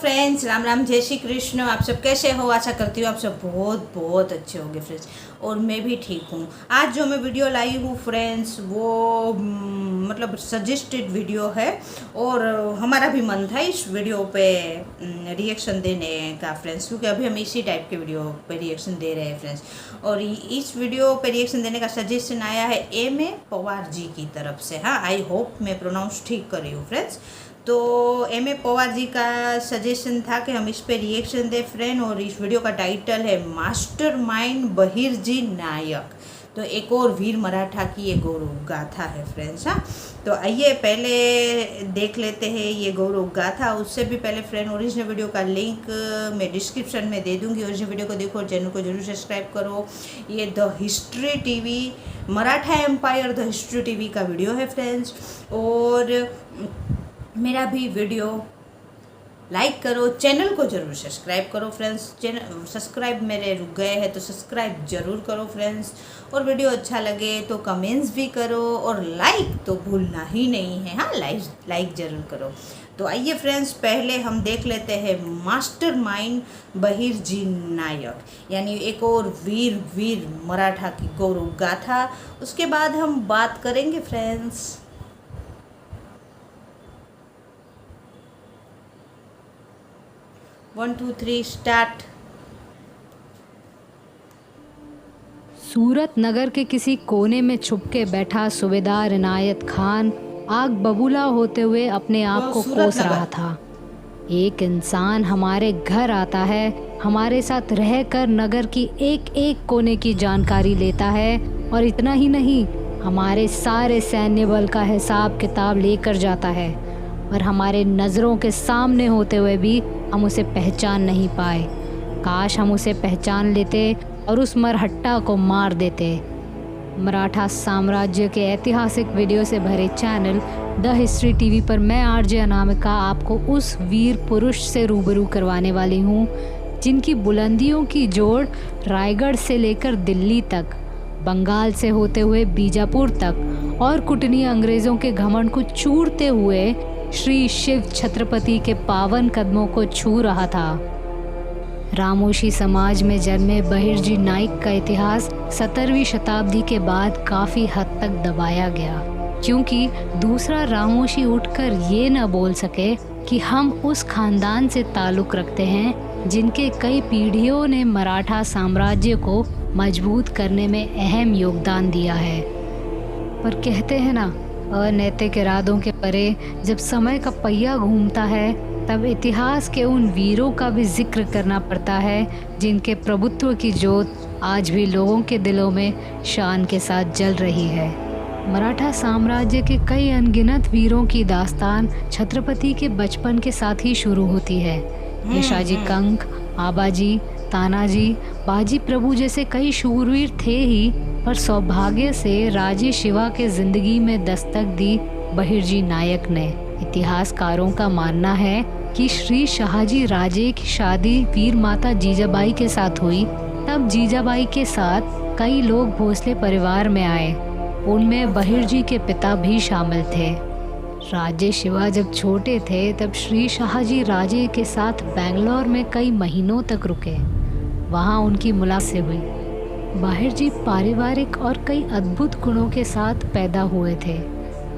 Friends, Ram Ram, जय श्री कृष्ण। आप सब कैसे हो? आशा करती हूँ आप सब बहुत बहुत अच्छे होंगे फ्रेंड्स। और मैं भी ठीक हूँ। आज जो मैं वीडियो लाई हूँ फ्रेंड्स, वो मतलब सजेस्टेड वीडियो है। और हमारा भी मन था इस वीडियो पे रिएक्शन देने का फ्रेंड्स, क्योंकि अभी हम इसी टाइप के वीडियो पे रिएक्शन दे रहे हैं फ्रेंड्स। और इस वीडियो पे रिएक्शन देने का सजेशन आया है एम ए पवार जी की तरफ से। हाँ, आई होप मैं प्रोनाउंस ठीक कर रही हूँ फ्रेंड्स। तो एम ए पवार जी का सजेशन था कि हम इस पे रिएक्शन दें फ्रेंड। और इस वीडियो का टाइटल है मास्टरमाइंड बहिर्जी नायक। तो एक और वीर मराठा की ये गौरव गाथा है फ्रेंड्स। हाँ, तो आइए पहले देख लेते हैं ये गौरव गाथा। उससे भी पहले फ्रेंड, ओरिजिनल वीडियो का लिंक मैं डिस्क्रिप्शन में दे दूंगी। ओरिजिनल वीडियो को देखो, चैनल को जरूर सब्सक्राइब करो। ये the History TV, Maratha empire the History TV का वीडियो है फ्रेंड्स। और मेरा भी वीडियो लाइक करो, चैनल को जरूर सब्सक्राइब करो फ्रेंड्स। चैनल सब्सक्राइब मेरे रुक गए हैं तो सब्सक्राइब जरूर करो फ्रेंड्स। और वीडियो अच्छा लगे तो कमेंट्स भी करो, और लाइक तो भूलना ही नहीं है। हाँ, लाइक जरूर करो। तो आइए फ्रेंड्स, पहले हम देख लेते हैं मास्टरमाइंड बहिर्जी नायक, यानी एक और वीर मराठा की गौरव गाथा। उसके बाद हम बात करेंगे फ्रेंड्स। 1 2 3 स्टार्ट। सूरत नगर के किसी कोने में छुप के बैठा सूबेदार इनायत खान आग बबूला होते हुए अपने आप को कोस रहा था। एक इंसान हमारे घर आता है, हमारे साथ रहकर नगर की एक एक कोने की जानकारी लेता है, और इतना ही नहीं, हमारे सारे सैन्य बल का हिसाब किताब लेकर जाता है। और हमारे नज़रों के सामने होते हुए भी हम उसे पहचान नहीं पाए। काश हम उसे पहचान लेते और उस मरहट्टा को मार देते। मराठा साम्राज्य के ऐतिहासिक वीडियो से भरे चैनल द हिस्ट्री टीवी पर मैं आरजे अनामिका आपको उस वीर पुरुष से रूबरू करवाने वाली हूँ, जिनकी बुलंदियों की जोड़ रायगढ़ से लेकर दिल्ली तक, बंगाल से होते हुए बीजापुर तक, और कुटनी अंग्रेज़ों के घमंड को चूरते हुए श्री शिव छत्रपति के पावन कदमों को छू रहा था। रामोशी समाज में जन्मे बहिर्जी नायक का इतिहास 17वीं शताब्दी के बाद काफ़ी हद तक दबाया गया, क्योंकि दूसरा रामोशी उठकर ये न बोल सके कि हम उस खानदान से ताल्लुक़ रखते हैं जिनके कई पीढ़ियों ने मराठा साम्राज्य को मजबूत करने में अहम योगदान दिया है। पर कहते हैं ना, अनैतिक इरादों के परे जब समय का पहिया घूमता है, तब इतिहास के उन वीरों का भी जिक्र करना पड़ता है जिनके प्रभुत्व की जोत आज भी लोगों के दिलों में शान के साथ जल रही है। मराठा साम्राज्य के कई अनगिनत वीरों की दास्तान छत्रपति के बचपन के साथ ही शुरू होती है। निशाजी कंक, आबाजी, तानाजी, बाजी प्रभु जैसे कई शूरवीर थे ही, पर सौभाग्य से राजे शिवा के जिंदगी में दस्तक दी बहिर्जी नायक ने। इतिहासकारों का मानना है कि श्री शाहजी राजे की शादी वीर माता जीजाबाई के साथ हुई। तब जीजाबाई के साथ कई लोग भोसले परिवार में आए, उनमें बहिर्जी के पिता भी शामिल थे। राजे शिवा जब छोटे थे तब श्री शाहजी राजे के साथ बेंगलोर में कई महीनों तक रुके। वहाँ उनकी मुलाकात हुई। बहिर्जी पारिवारिक और कई अद्भुत गुणों के साथ पैदा हुए थे।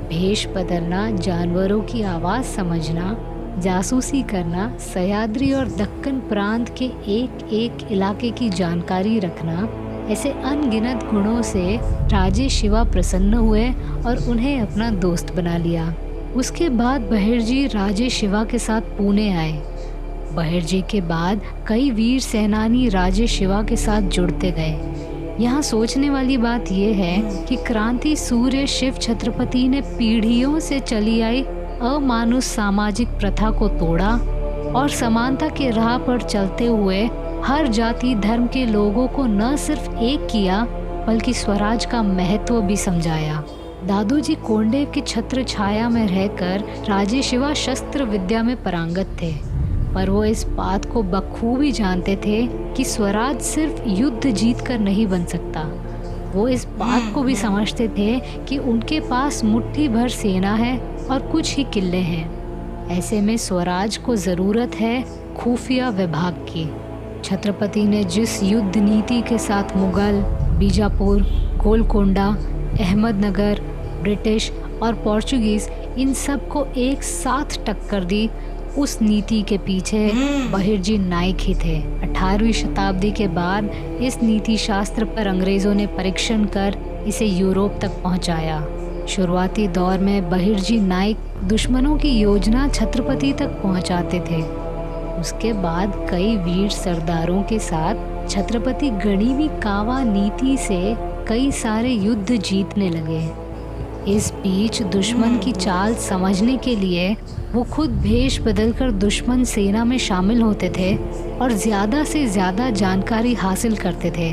भेष बदलना, जानवरों की आवाज़ समझना, जासूसी करना, सह्याद्री और दक्कन प्रांत के एक एक इलाके की जानकारी रखना, ऐसे अनगिनत गुणों से राजे शिवा प्रसन्न हुए और उन्हें अपना दोस्त बना लिया। उसके बाद बहिर्जी राजे शिवा के साथ पुणे आए। बहिर्जी के बाद कई वीर सेनानी राजे शिवा के साथ जुड़ते गए। यहाँ सोचने वाली बात यह है कि क्रांति सूर्य शिव छत्रपति ने पीढ़ियों से चली आई अमानुष सामाजिक प्रथा को तोड़ा, और समानता के राह पर चलते हुए हर जाति धर्म के लोगों को न सिर्फ एक किया, बल्कि स्वराज का महत्व भी समझाया। दादोजी कोंडेव की छत्र छाया में रहकर राजे शिवा शस्त्र विद्या में पारंगत थे, पर वो इस बात को बखूबी जानते थे कि स्वराज सिर्फ युद्ध जीत कर नहीं बन सकता। वो इस बात को भी समझते थे कि उनके पास मुट्ठी भर सेना है और कुछ ही किले हैं। ऐसे में स्वराज को ज़रूरत है खुफिया विभाग की। छत्रपति ने जिस युद्ध नीति के साथ मुगल, बीजापुर, गोलकोंडा, अहमदनगर, ब्रिटिश और पोर्चुगीज़ इन सब को एक साथ टक्कर दी, उस नीति के पीछे बहिर्जी नाइक ही थे। 18वीं शताब्दी के बाद इस नीति शास्त्र पर अंग्रेज़ों ने परीक्षण कर इसे यूरोप तक पहुंचाया। शुरुआती दौर में बहिर्जी नाइक दुश्मनों की योजना छत्रपति तक पहुंचाते थे। उसके बाद कई वीर सरदारों के साथ छत्रपति गढ़ी कावा नीति से कई सारे युद्ध जीतने लगे। इस बीच दुश्मन की चाल समझने के लिए वो खुद भेष बदलकर दुश्मन सेना में शामिल होते थे और ज़्यादा से ज़्यादा जानकारी हासिल करते थे।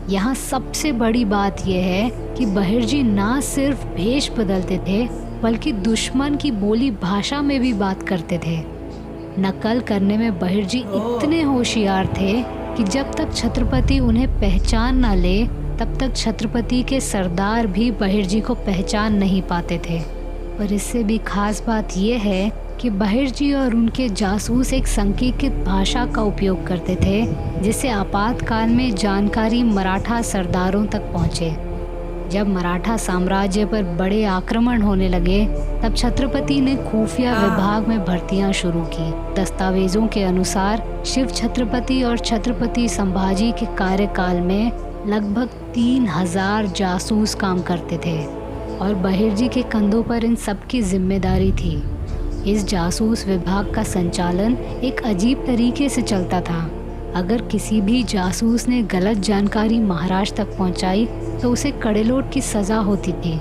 यहाँ सबसे बड़ी बात यह है कि बहिर्जी ना सिर्फ भेष बदलते थे बल्कि दुश्मन की बोली भाषा में भी बात करते थे। नकल करने में बहिर्जी इतने होशियार थे कि जब तक छत्रपति उन्हें पहचान ना ले तब तक छत्रपति के सरदार भी बहिर्जी को पहचान नहीं पाते थे। पर इससे भी खास बात यह है कि बहिर्जी और उनके जासूस एक सांकेतिक भाषा का उपयोग करते थे जिससे आपातकाल में जानकारी मराठा सरदारों तक पहुँचे। जब मराठा साम्राज्य पर बड़े आक्रमण होने लगे तब छत्रपति ने खुफिया विभाग में भर्तियां शुरू की। दस्तावेजों के अनुसार शिव छत्रपति और छत्रपति संभाजी के कार्यकाल में लगभग 3000 जासूस काम करते थे और बहिर्जी के कंधों पर इन सब की जिम्मेदारी थी। इस जासूस विभाग का संचालन एक अजीब तरीके से चलता था। अगर किसी भी जासूस ने गलत जानकारी महाराज तक पहुंचाई तो उसे कड़ेलोट की सज़ा होती थी।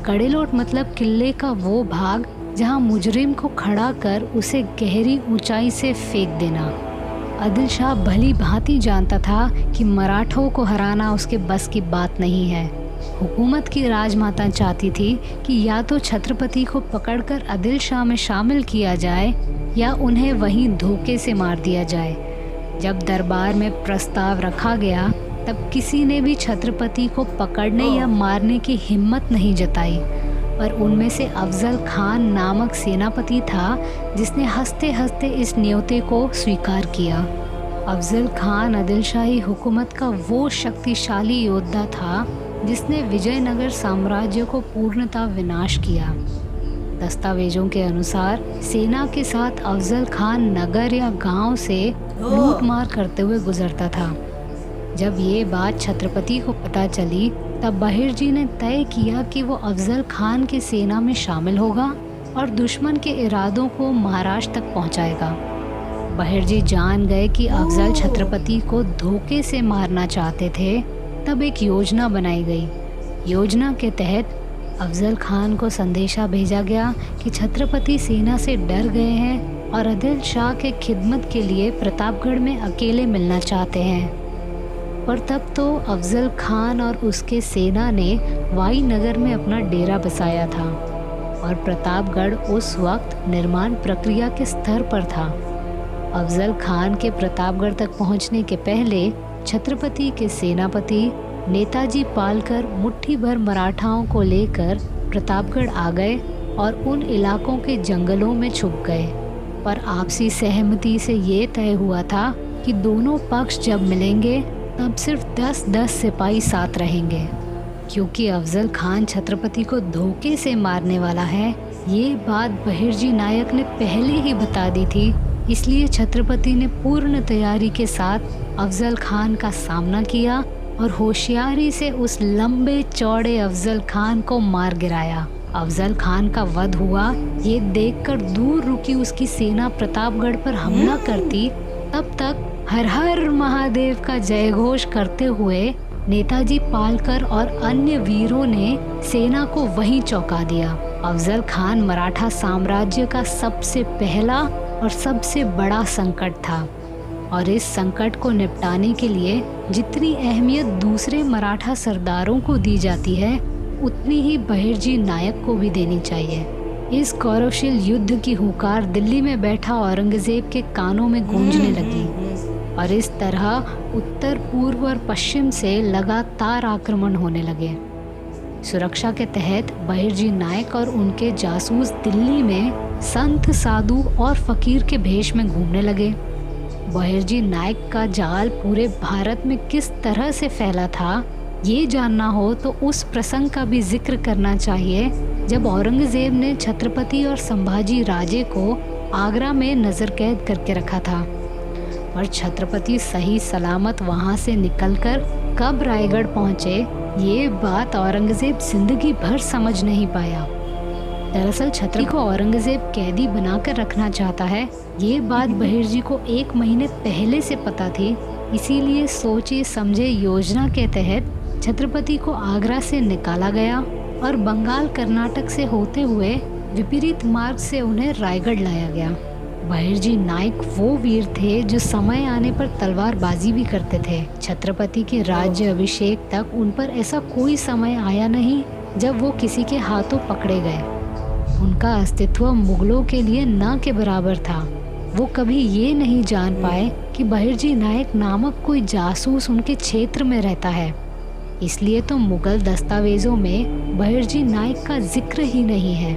कड़ेलोट मतलब किले का वो भाग जहां मुजरिम को खड़ा कर उसे गहरी ऊंचाई से फेंक देना। आदिल शाह भली भांति जानता था कि मराठों को हराना उसके बस की बात नहीं है। हुकूमत की राजमाता चाहती थी कि या तो छत्रपति को पकड़कर आदिल शाह में शामिल किया जाए या उन्हें वहीं धोखे से मार दिया जाए। जब दरबार में प्रस्ताव रखा गया तब किसी ने भी छत्रपति को पकड़ने या मारने की हिम्मत नहीं जताई, पर उनमें से अफजल खान नामक सेनापति था जिसने हंसते हंसते इस न्योते को स्वीकार किया। अफजल खान आदिलशाही हुकूमत का वो शक्तिशाली योद्धा था जिसने विजयनगर साम्राज्य को पूर्णतः विनाश किया। दस्तावेजों के अनुसार सेना के साथ अफजल खान नगर या गांव से लूट मार करते हुए गुजरता था। जब ये बात छत्रपति को पता चली तब बहिर्जी ने तय किया कि वो अफजल खान की सेना में शामिल होगा और दुश्मन के इरादों को महाराष्ट्र तक पहुंचाएगा। बहिर्जी जान गए कि अफजल छत्रपति को धोखे से मारना चाहते थे। तब एक योजना बनाई गई। योजना के तहत अफजल खान को संदेशा भेजा गया कि छत्रपति सेना से डर गए हैं और आदिल शाह के खिदमत के लिए प्रतापगढ़ में अकेले मिलना चाहते हैं। पर तब तो अफजल खान और उसके सेना ने वाईनगर में अपना डेरा बसाया था और प्रतापगढ़ उस वक्त निर्माण प्रक्रिया के स्तर पर था। अफजल खान के प्रतापगढ़ तक पहुंचने के पहले छत्रपति के सेनापति नेताजी पालकर मुट्ठी भर मराठाओं को लेकर प्रतापगढ़ आ गए और उन इलाकों के जंगलों में छुप गए। पर आपसी सहमति से ये तय हुआ था कि दोनों पक्ष जब मिलेंगे तब सिर्फ 10-10 सिपाही साथ रहेंगे। क्योंकि अफजल खान छत्रपति को धोखे से मारने वाला है, ये बात बहिर्जी नायक ने पहले ही बता दी थी, इसलिए छत्रपति ने पूर्ण तैयारी के साथ अफजल खान का सामना किया और होशियारी से उस लंबे चौड़े अफजल खान को मार गिराया। अफजल खान का वध हुआ ये देखकर दूर रुकी उसकी सेना प्रतापगढ़ पर हमला करती। तब तक हर हर महादेव का जयघोष करते हुए नेताजी पालकर और अन्य वीरों ने सेना को वहीं चौंका दिया। अफजल खान मराठा साम्राज्य का सबसे पहला और सबसे बड़ा संकट था और इस संकट को निपटाने के लिए जितनी अहमियत दूसरे मराठा सरदारों को दी जाती है उतनी ही बहिर्जी नायक को भी देनी चाहिए। इस गौरवशील युद्ध की हुंकार दिल्ली में बैठा औरंगजेब के कानों में गूंजने लगी और इस तरह उत्तर पूर्व और पश्चिम से लगातार आक्रमण होने लगे। सुरक्षा के तहत बहिर्जी नायक और उनके जासूस दिल्ली में संत, साधु और फकीर के भेष में घूमने लगे। बहिर्जी नायक का जाल पूरे भारत में किस तरह से फैला था, ये जानना हो तो उस प्रसंग का भी जिक्र करना चाहिए जब औरंगजेब ने छत्रपति और संभाजी राजे को आगरा में नजर कैद करके रखा था, और छत्रपति सही सलामत वहां से निकलकर कब रायगढ़ पहुंचे, ये बात औरंगजेब जिंदगी भर समझ नहीं पाया। दरअसल छत्रपति को औरंगजेब कैदी बनाकर रखना चाहता है, ये बात बहिर्जी को 1 महीने पहले से पता थी। इसीलिए सोचे समझे योजना के तहत छत्रपति को आगरा से निकाला गया और बंगाल कर्नाटक से होते हुए विपरीत मार्ग से उन्हें रायगढ़ लाया गया। बहिर्जी नायक वो वीर थे जो समय आने पर तलवारबाजी भी करते थे। छत्रपति के राज्य अभिषेक तक उन पर ऐसा कोई समय आया नहीं जब वो किसी के हाथों पकड़े गए। उनका अस्तित्व मुगलों के लिए न के बराबर था। वो कभी ये नहीं जान पाए कि बहिर्जी नायक नामक कोई जासूस उनके क्षेत्र में रहता है। इसलिए तो मुगल दस्तावेजों में बहिर्जी नायक का जिक्र ही नहीं है।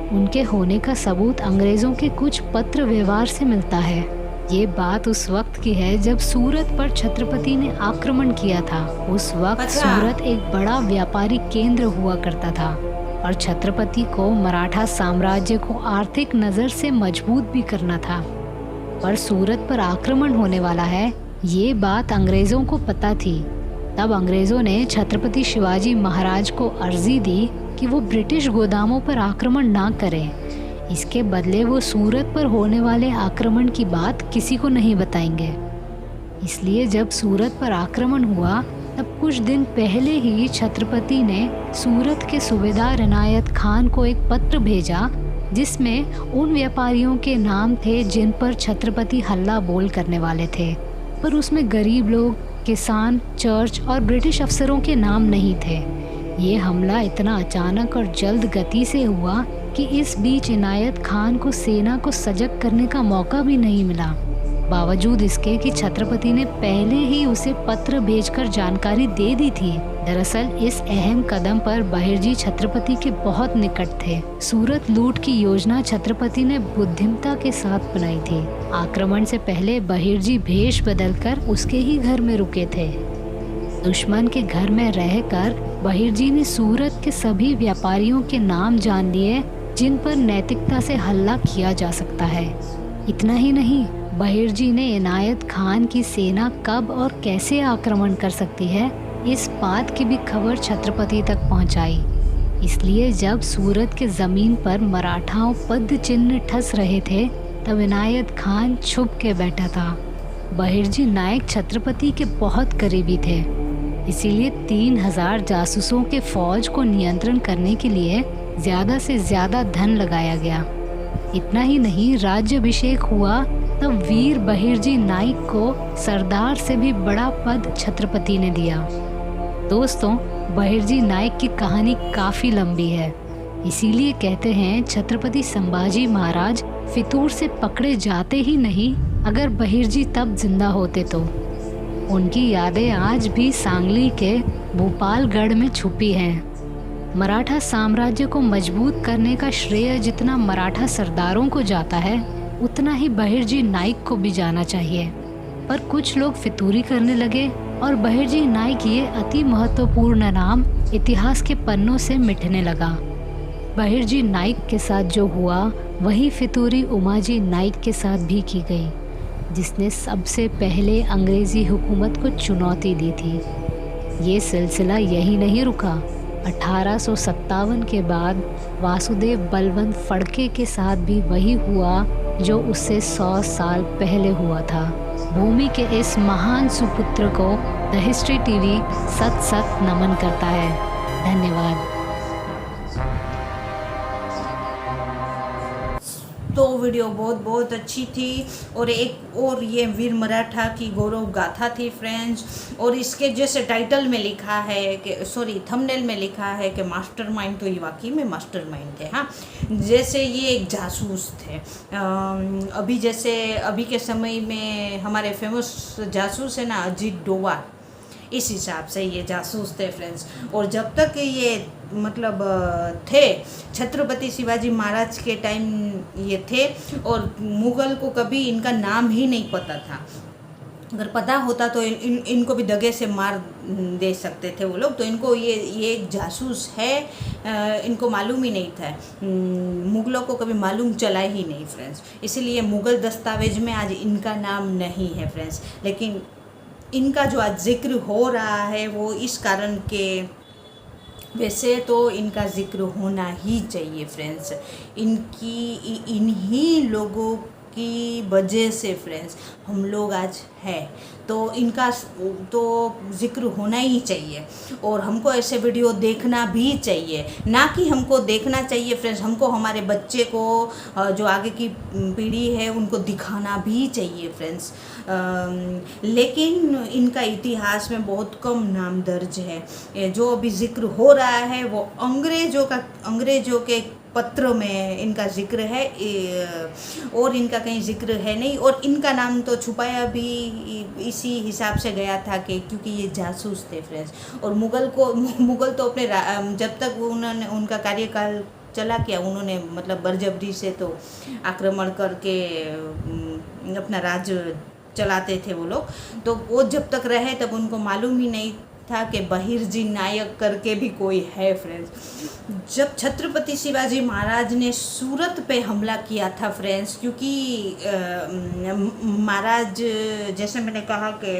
उनके होने का सबूत अंग्रेजों के कुछ पत्र व्यवहार से मिलता है। ये बात उस वक्त की है जब सूरत पर छत्रपति ने आक्रमण किया था। उस वक्त सूरत एक बड़ा व्यापारिक केंद्र हुआ करता था और छत्रपति को मराठा साम्राज्य को आर्थिक नजर से मजबूत भी करना था। पर सूरत पर आक्रमण होने वाला है, ये बात अंग्रेजों को पता थी। तब अंग्रेजों ने छत्रपति शिवाजी महाराज को अर्जी दी कि वो ब्रिटिश गोदामों पर आक्रमण ना करें। इसके बदले वो सूरत पर होने वाले आक्रमण की बात किसी को नहीं बताएंगे। इसलिए जब सूरत पर आक्रमण हुआ तब कुछ दिन पहले ही छत्रपति ने सूरत के सूबेदार इनायत खान को एक पत्र भेजा जिसमें उन व्यापारियों के नाम थे जिन पर छत्रपति हल्ला बोल करने वाले थे, पर उसमें गरीब लोग, किसान, चर्च और ब्रिटिश अफसरों के नाम नहीं थे। ये हमला इतना अचानक और जल्द गति से हुआ कि इस बीच इनायत खान को सेना को सजग करने का मौका भी नहीं मिला, बावजूद इसके कि छत्रपति ने पहले ही उसे पत्र भेजकर जानकारी दे दी थी। दरअसल इस अहम कदम पर बहिर्जी छत्रपति के बहुत निकट थे। सूरत लूट की योजना छत्रपति ने बुद्धिमता के साथ बनाई थी। आक्रमण से पहले बहिर्जी भेष बदलकर उसके ही घर में रुके थे। दुश्मन के घर में रहकर बहिर्जी ने सूरत के सभी व्यापारियों के नाम जान लिए जिन पर नैतिकता से हल्ला किया जा सकता है। इतना ही नहीं, बहिर्जी ने इनायत खान की सेना कब और कैसे आक्रमण कर सकती है, इस बात की भी खबर छत्रपति तक पहुंचाई। इसलिए जब सूरत के जमीन पर मराठाओं पद चिन्ह ठस रहे थे तब इनायत खान छुप के बैठा था। बहिर्जी नायक छत्रपति के बहुत करीबी थे, इसीलिए 3000 जासूसों के फौज को नियंत्रण करने के लिए ज्यादा से ज्यादा धन लगाया गया। इतना ही नहीं, राज्याभिषेक हुआ तब वीर बहिर्जी नायक को सरदार से भी बड़ा पद छत्रपति ने दिया। दोस्तों, बहिर्जी नायक की कहानी काफी लंबी है, इसीलिए कहते हैं छत्रपति संभाजी महाराज फितूर से पकड़े जाते ही नहीं अगर बहिर्जी तब जिंदा होते तो। उनकी यादें आज भी सांगली के भोपालगढ़ में छुपी हैं। मराठा साम्राज्य को मजबूत करने का श्रेय जितना मराठा सरदारों को जाता है उतना ही बहिर्जी नायक को भी जाना चाहिए। पर कुछ लोग फितूरी करने लगे और बहिर्जी नायक ये अति महत्वपूर्ण नाम इतिहास के पन्नों से मिटने लगा। बहिर्जी नायक के साथ जो हुआ वही फितूरी उमाजी नायक के साथ भी की गई, जिसने सबसे पहले अंग्रेजी हुकूमत को चुनौती दी थी। ये सिलसिला यही नहीं रुका। 1857 के बाद वासुदेव बलवंत फड़के के साथ भी वही हुआ जो उससे 100 साल पहले हुआ था। भूमि के इस महान सुपुत्र को द हिस्ट्री टीवी सत सत नमन करता है। धन्यवाद। तो वीडियो बहुत बहुत अच्छी थी और एक और ये वीर मराठा की गौरव गाथा थी फ्रेंड्स। और इसके जैसे टाइटल में लिखा है कि थंबनेल में लिखा है कि मास्टरमाइंड, तो ये वाकई में मास्टरमाइंड थे। हाँ, जैसे ये एक जासूस थे। अभी के समय में हमारे फेमस जासूस है ना अजीत डोभाल, इस हिसाब से ये जासूस थे फ्रेंड्स। और जब तक ये मतलब थे छत्रपति शिवाजी महाराज के टाइम ये थे, और मुग़ल को कभी इनका नाम ही नहीं पता था। अगर पता होता तो इनको भी दगे से मार दे सकते थे वो लोग। तो इनको ये एक जासूस है इनको मालूम ही नहीं था, मुग़लों को कभी मालूम चला ही नहीं फ्रेंड्स। इसीलिए मुग़ल दस्तावेज में आज इनका नाम नहीं है फ्रेंड्स। लेकिन इनका जो आज जिक्र हो रहा है वो इस कारण के वैसे तो इनका जिक्र होना ही चाहिए फ्रेंड्स। इन्हीं लोगों की वजह से फ्रेंड्स हम लोग आज है, तो इनका तो जिक्र होना ही चाहिए। और हमको ऐसे वीडियो देखना भी चाहिए, ना कि हमको देखना चाहिए फ्रेंड्स, हमको हमारे बच्चे को जो आगे की पीढ़ी है उनको दिखाना भी चाहिए फ्रेंड्स। लेकिन इनका इतिहास में बहुत कम नाम दर्ज है। जो अभी जिक्र हो रहा है वो अंग्रेज़ों के पत्र में इनका जिक्र है, और इनका कहीं जिक्र है नहीं। और इनका नाम तो छुपाया भी इसी हिसाब से गया था कि क्योंकि ये जासूस थे फ्रेंड्स। और मुग़ल तो अपने जब तक उन्होंने उनका कार्यकाल चला किया, उन्होंने मतलब बरजबरी से तो आक्रमण करके अपना राज चलाते थे वो लोग। तो वो जब तक रहे तब उनको मालूम ही नहीं था कि बहिर्जी नायक करके भी कोई है फ्रेंड्स। जब छत्रपति शिवाजी महाराज ने सूरत पे हमला किया था फ्रेंड्स, क्योंकि महाराज जैसे मैंने कहा कि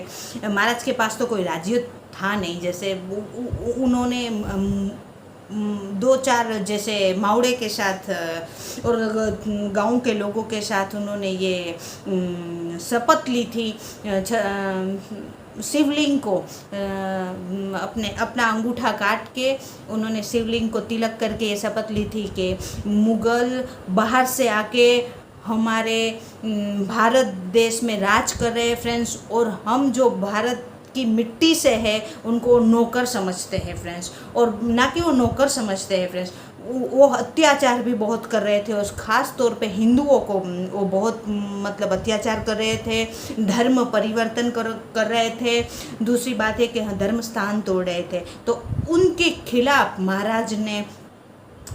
महाराज के पास तो कोई राज्य था नहीं। जैसे उन्होंने 2-4 जैसे मावड़े के साथ और गांव के लोगों के साथ उन्होंने ये शपथ ली थी शिवलिंग को अपना अंगूठा काट के उन्होंने शिवलिंग को तिलक करके ये शपथ ली थी कि मुग़ल बाहर से आके हमारे भारत देश में राज कर रहे हैं फ्रेंड्स, और हम जो भारत की मिट्टी से है उनको नौकर समझते हैं फ्रेंड्स। और ना कि वो नौकर समझते हैं फ्रेंड्स, वो अत्याचार भी बहुत कर रहे थे, और ख़ास तौर पे हिंदुओं को वो बहुत मतलब अत्याचार कर रहे थे, धर्म परिवर्तन कर रहे थे। दूसरी बात है कि धर्म स्थान तोड़ रहे थे। तो उनके खिलाफ महाराज ने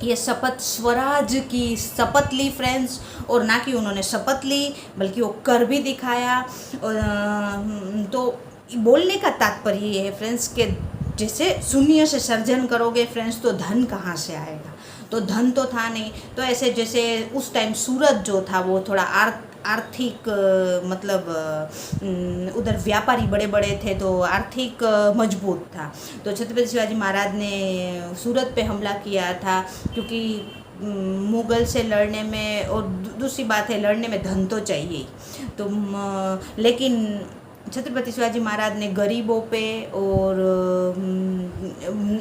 ये स्वराज की शपथ ली फ्रेंड्स। और ना कि उन्होंने शपथ ली बल्कि वो कर भी दिखाया। तो बोलने का तात्पर्य ये है फ्रेंड्स कि जैसे शून्य से सर्जन करोगे फ्रेंड्स तो धन कहाँ से आएगा, तो धन तो था नहीं। तो ऐसे जैसे उस टाइम सूरत जो था वो थोड़ा आर्थिक मतलब उधर व्यापारी बड़े बड़े थे तो आर्थिक मजबूत था। तो छत्रपति शिवाजी महाराज ने सूरत पे हमला किया था क्योंकि मुग़ल से लड़ने में, और दूसरी बात है लड़ने में धन तो चाहिए। तो लेकिन छत्रपति शिवाजी महाराज ने गरीबों पे और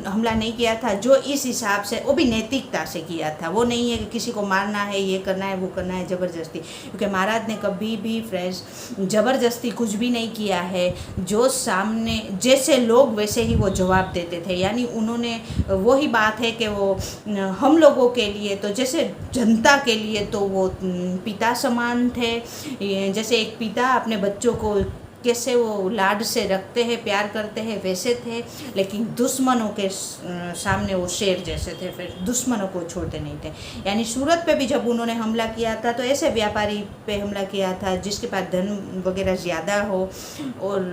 हमला नहीं किया था, जो इस हिसाब से वो भी नैतिकता से किया था। वो नहीं है कि किसी को मारना है, ये करना है, वो करना है ज़बरदस्ती, क्योंकि महाराज ने कभी भी फ्रेंड्स ज़बरदस्ती कुछ भी नहीं किया है। जो सामने जैसे लोग वैसे ही वो जवाब देते थे। यानी उन्होंने वही बात है कि वो हम लोगों के लिए तो जैसे जनता के लिए तो वो पिता समान थे। जैसे एक पिता अपने बच्चों को कैसे वो लाड से रखते हैं, प्यार करते हैं, वैसे थे। लेकिन दुश्मनों के सामने वो शेर जैसे थे, फिर दुश्मनों को छोड़ते नहीं थे। यानी सूरत पे भी जब उन्होंने हमला किया था तो ऐसे व्यापारी पे हमला किया था जिसके पास धन वगैरह ज़्यादा हो और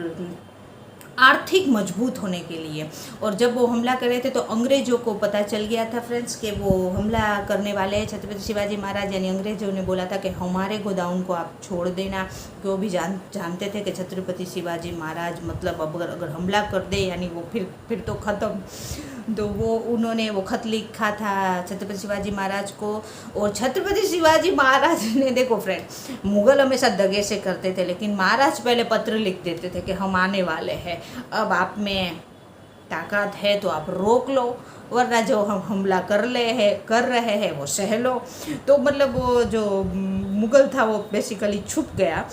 आर्थिक मजबूत होने के लिए। और जब वो हमला कर रहे थे तो अंग्रेज़ों को पता चल गया था फ्रेंड्स कि वो हमला करने वाले हैं छत्रपति शिवाजी महाराज। यानी अंग्रेज़ों ने बोला था कि हमारे गोदाउन को आप छोड़ देना, कि वो भी जानते थे कि छत्रपति शिवाजी महाराज मतलब अगर हमला कर दे यानी वो फिर तो ख़त्म। तो वो उन्होंने वो ख़त लिखा था छत्रपति शिवाजी महाराज को। और छत्रपति शिवाजी महाराज ने देखो फ्रेंड, मुग़ल हमेशा दगे से करते थे, लेकिन महाराज पहले पत्र लिख देते थे कि हम आने वाले हैं, अब आप में ताकत है तो आप रोक लो, वरना जो हम हमला कर रहे हैं वो सह लो। तो मतलब वो जो मुग़ल था वो बेसिकली छुप गया।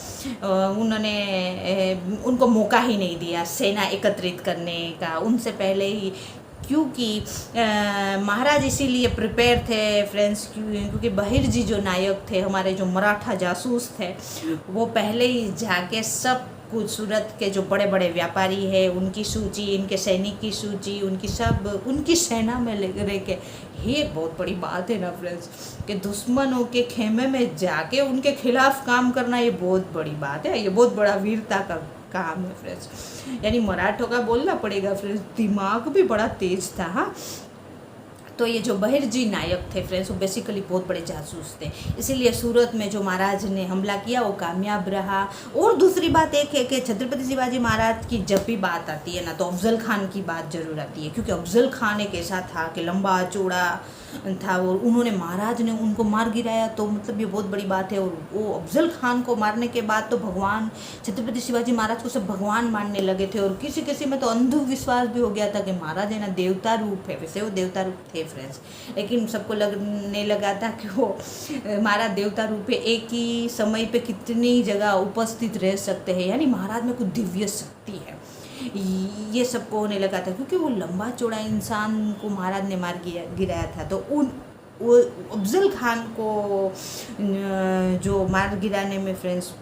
उनको मौका ही नहीं दिया सेना एकत्रित करने का उनसे पहले ही, क्योंकि महाराज इसीलिए प्रिपेयर थे फ्रेंड्स, क्योंकि बहिर्जी जो नायक थे, हमारे जो मराठा जासूस थे, वो पहले ही जाके सब कुछ सूरत के जो बड़े बड़े व्यापारी है उनकी सूची, इनके सैनिक की सूची, उनकी सेना में रह के, ये बहुत बड़ी बात है ना फ्रेंड्स, कि दुश्मनों के खेमे में जाके उनके खिलाफ काम करना, ये बहुत बड़ी बात है, ये बहुत बड़ा वीरता का काम है फ्रेंड्स। यानी मराठों का बोलना पड़ेगा फ्रेंड्स, दिमाग भी बड़ा तेज था। हाँ, तो ये जो बहिर्जी नायक थे फ्रेंड्स, वो बेसिकली बहुत बड़े जासूस थे, इसीलिए सूरत में जो महाराज ने हमला किया वो कामयाब रहा। और दूसरी बात एक है कि छत्रपति शिवाजी महाराज की जब भी बात आती है ना, तो अफजल खान की बात जरूर आती है, क्योंकि अफजल खान एक ऐसा था कि लंबा चौड़ा था और उन्होंने, महाराज ने उनको मार गिराया, तो मतलब ये बहुत बड़ी बात है। और वो अफजल खान को मारने के बाद तो भगवान छत्रपति शिवाजी महाराज को सब भगवान मानने लगे थे, और किसी किसी में तो अंधविश्वास भी हो गया था कि महाराज है ना देवता रूप है। वैसे वो देवता रूप थे फ्रेंड्स, लेकिन सबको लगने लगा था कि वो महाराज देवता रूप है, एक ही समय पे कितनी जगह उपस्थित रह सकते हैं, यानी महाराज में कुछ दिव्य शक्ति है, ये सबको होने लगा था, क्योंकि वो लंबा चौड़ा इंसान को महाराज ने मार गिराया था। तो वो अफजल खान को जो मार गिराने में फ्रेंड्स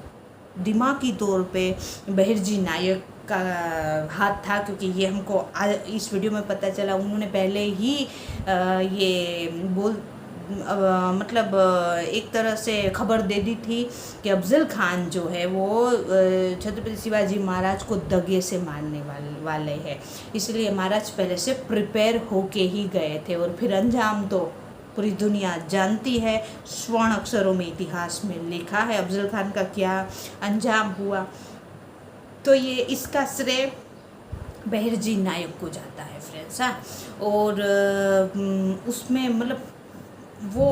दिमागी तौर पे बहिर्जी नायक का हाथ था, क्योंकि ये हमको इस वीडियो में पता चला। उन्होंने पहले ही ये मतलब एक तरह से खबर दे दी थी कि अफजल खान जो है वो छत्रपति शिवाजी महाराज को दगे से मारने वाले हैं, इसलिए महाराज पहले से प्रिपेयर होके ही गए थे। और फिर अंजाम तो पूरी दुनिया जानती है, स्वर्ण अक्षरों में इतिहास में लिखा है अफजल खान का क्या अंजाम हुआ। तो ये इसका श्रेय बहिर्जी नायक को जाता है फ्रेंड्स। हाँ, और उसमें मतलब वो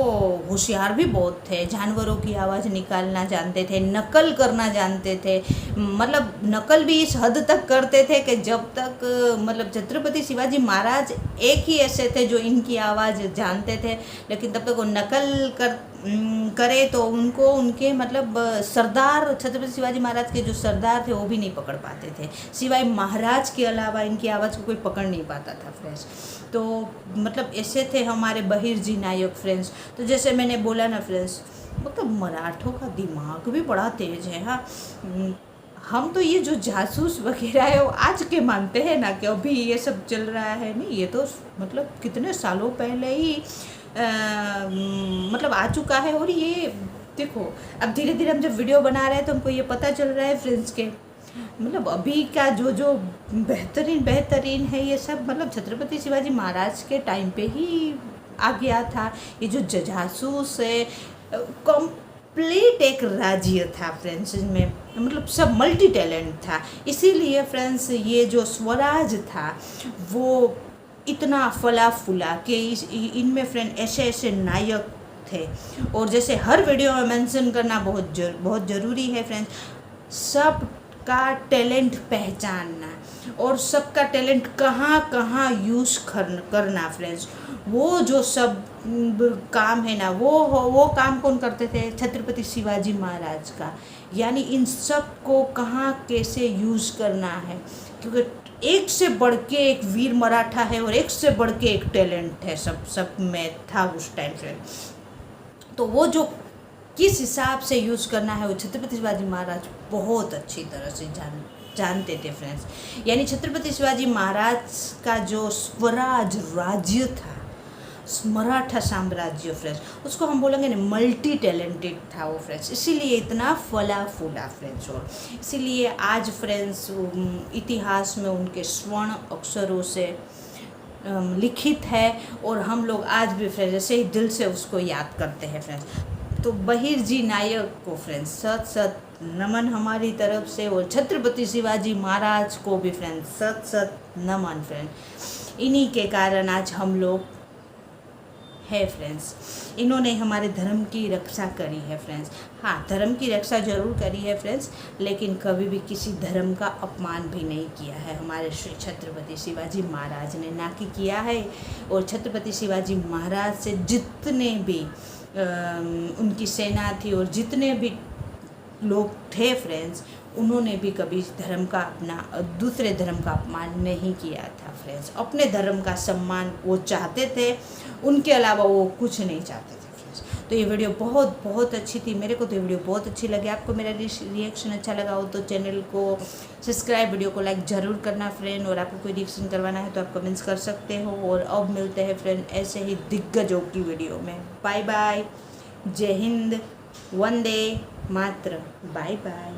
होशियार भी बहुत थे, जानवरों की आवाज़ निकालना जानते थे, नकल करना जानते थे, मतलब नकल भी इस हद तक करते थे कि जब तक मतलब छत्रपति शिवाजी महाराज एक ही ऐसे थे जो इनकी आवाज़ जानते थे, लेकिन तब तक वो नकल करे तो उनको उनके मतलब सरदार, छत्रपति शिवाजी महाराज के जो सरदार थे वो भी नहीं पकड़ पाते थे, सिवाय महाराज के अलावा इनकी आवाज़ को कोई पकड़ नहीं पाता था फ्रेंड्स। तो मतलब ऐसे थे हमारे बहिर्जी नायक फ्रेंड्स। तो जैसे मैंने बोला ना फ्रेंड्स, मतलब मराठों का दिमाग भी बड़ा तेज है। हाँ, हम तो ये जो जासूस वगैरह है वो आज के मानते हैं ना कि अभी ये सब चल रहा है, नहीं, ये तो मतलब कितने सालों पहले ही मतलब आ चुका है। और ये देखो, अब धीरे धीरे हम जब वीडियो बना रहे हैं तो हमको ये पता चल रहा है फ्रेंड्स के मतलब अभी का जो बेहतरीन है ये सब मतलब छत्रपति शिवाजी महाराज के टाइम पे ही आ गया था। ये जो जासूस है कंप्लीट एक राज्य था फ्रेंड्स, में मतलब सब मल्टी टैलेंट था, इसीलिए फ्रेंड्स ये जो स्वराज था वो इतना फला फूला कि इनमें फ्रेंड ऐसे ऐसे नायक थे। और जैसे हर वीडियो में मेंशन करना बहुत ज़रूरी है फ्रेंड्स, सब का टैलेंट पहचानना और सबका टैलेंट कहाँ कहाँ यूज़ करना फ्रेंड्स। वो जो सब काम है ना, वो काम कौन करते थे? छत्रपति शिवाजी महाराज का। यानी इन सब को कहाँ कैसे यूज़ करना है, क्योंकि एक से बढ़ के एक वीर मराठा है और एक से बढ़ के एक टैलेंट है, सब में था उस टाइम पे। तो वो जो किस हिसाब से यूज़ करना है वो छत्रपति शिवाजी महाराज बहुत अच्छी तरह से जानते थे फ्रेंड्स। यानी छत्रपति शिवाजी महाराज का जो स्वराज राज्य था, मराठा साम्राज्य फ्रेंड्स, उसको हम बोलेंगे ना मल्टी टैलेंटेड था वो फ्रेंड्स, इसीलिए इतना फला फूला फ्रेंड्स। और इसीलिए आज फ्रेंड्स इतिहास में उनके स्वर्ण अक्षरों से लिखित है और हम लोग आज भी फ्रेंड्स ऐसे ही दिल से उसको याद करते हैं फ्रेंड्स। तो बहिर्जी नायक को फ्रेंड्स सत सत नमन हमारी तरफ से, और छत्रपति शिवाजी महाराज को भी फ्रेंड्स सत सत नमन फ्रेंड्स। इन्हीं के कारण आज हम लोग है फ्रेंड्स, इन्होंने हमारे धर्म की रक्षा करी है फ्रेंड्स। हाँ, धर्म की रक्षा जरूर करी है फ्रेंड्स, लेकिन कभी भी किसी धर्म का अपमान भी नहीं किया है हमारे श्री छत्रपति शिवाजी महाराज ने, ना कि किया है। और छत्रपति शिवाजी महाराज से जितने भी उनकी सेना थी और जितने भी लोग थे फ्रेंड्स, उन्होंने भी कभी धर्म का अपना दूसरे धर्म का अपमान नहीं किया था फ्रेंड्स। अपने धर्म का सम्मान वो चाहते थे, उनके अलावा वो कुछ नहीं चाहते थे फ्रेंड्स। तो ये वीडियो बहुत बहुत अच्छी थी, मेरे को तो ये वीडियो बहुत अच्छी लगी। आपको मेरा रिएक्शन अच्छा लगा हो तो चैनल को सब्सक्राइब, वीडियो को लाइक ज़रूर करना फ्रेंड। और आपको कोई रिएक्शन करवाना है तो आप कमेंट्स कर सकते हो। और अब मिलते हैं फ्रेंड ऐसे ही दिग्गजों की वीडियो में। बाय बाय, जय हिंद, वंदे मातरम, बाय बाय।